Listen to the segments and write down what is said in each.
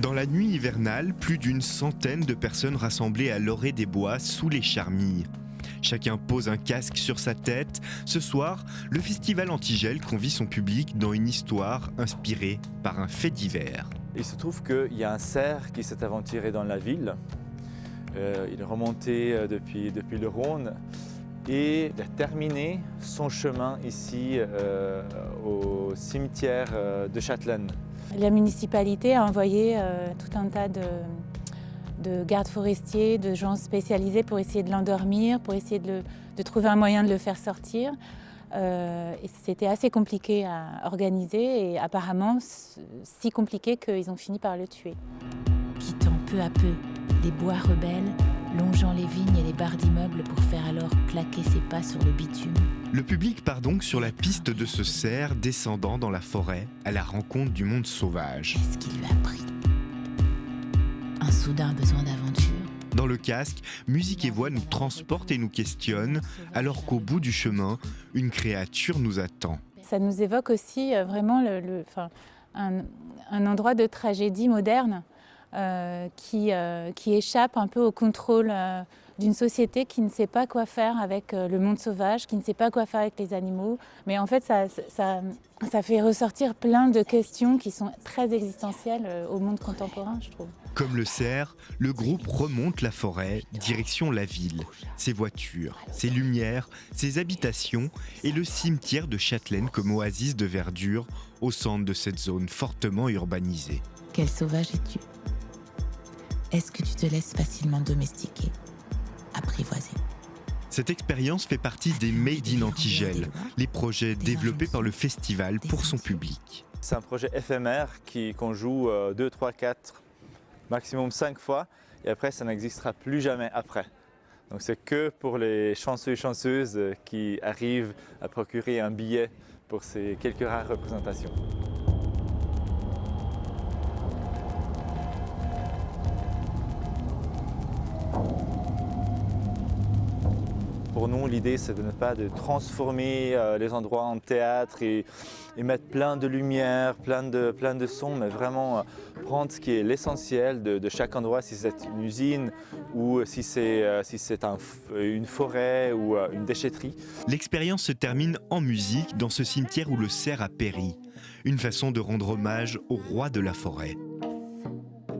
Dans la nuit hivernale, plus d'une centaine de personnes rassemblées à l'orée des bois sous les charmilles. Chacun pose un casque sur sa tête. Ce soir, le festival Antigel convie son public dans une histoire inspirée par un fait divers. Il se trouve qu'il y a un cerf qui s'est aventuré dans la ville. Il est remonté depuis le Rhône et il a terminé son chemin ici au cimetière de Châtelaine. La municipalité a envoyé tout un tas de gardes forestiers, de gens spécialisés pour essayer de l'endormir, pour essayer de trouver un moyen de le faire sortir. Et c'était assez compliqué à organiser et apparemment si compliqué qu'ils ont fini par le tuer. Quittant peu à peu les bois rebelles, longeant les vignes et les barres d'immeubles pour faire alors claquer ses pas sur le bitume. Le public part donc sur la piste de ce cerf descendant dans la forêt à la rencontre du monde sauvage. Qu'est-ce qui lui a pris? Un soudain besoin d'aventure. Dans le casque, musique et voix nous transportent et nous questionnent, alors qu'au bout du chemin, une créature nous attend. Ça nous évoque aussi vraiment un endroit de tragédie moderne qui échappe un peu au contrôle d'une société qui ne sait pas quoi faire avec le monde sauvage, qui ne sait pas quoi faire avec les animaux. Mais en fait, ça fait ressortir plein de questions qui sont très existentielles au monde contemporain, je trouve. Comme le cerf, le groupe remonte la forêt, direction la ville. Ses voitures, ses lumières, ses habitations et le cimetière de Châtelaine comme oasis de verdure au centre de cette zone fortement urbanisée. Quel sauvage es-tu? Est-ce que tu te laisses facilement domestiquer, apprivoiser? Cette expérience fait partie des Made in Antigel, les projets développés par le festival pour son public. C'est un projet éphémère qu'on joue 2, 3, 4, maximum 5 fois et après ça n'existera plus jamais après. Donc c'est que pour les chanceux et chanceuses qui arrivent à procurer un billet pour ces quelques rares représentations. Pour nous, l'idée, c'est de ne pas de transformer les endroits en théâtre et mettre plein de lumière, plein de sons, mais vraiment prendre ce qui est l'essentiel de chaque endroit, si c'est une usine ou si c'est une forêt ou une déchetterie. L'expérience se termine en musique dans ce cimetière où le cerf a péri. Une façon de rendre hommage au roi de la forêt.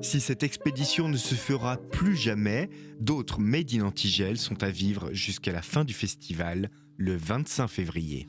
Si cette expédition ne se fera plus jamais, d'autres Made in Antigel sont à vivre jusqu'à la fin du festival, le 25 février.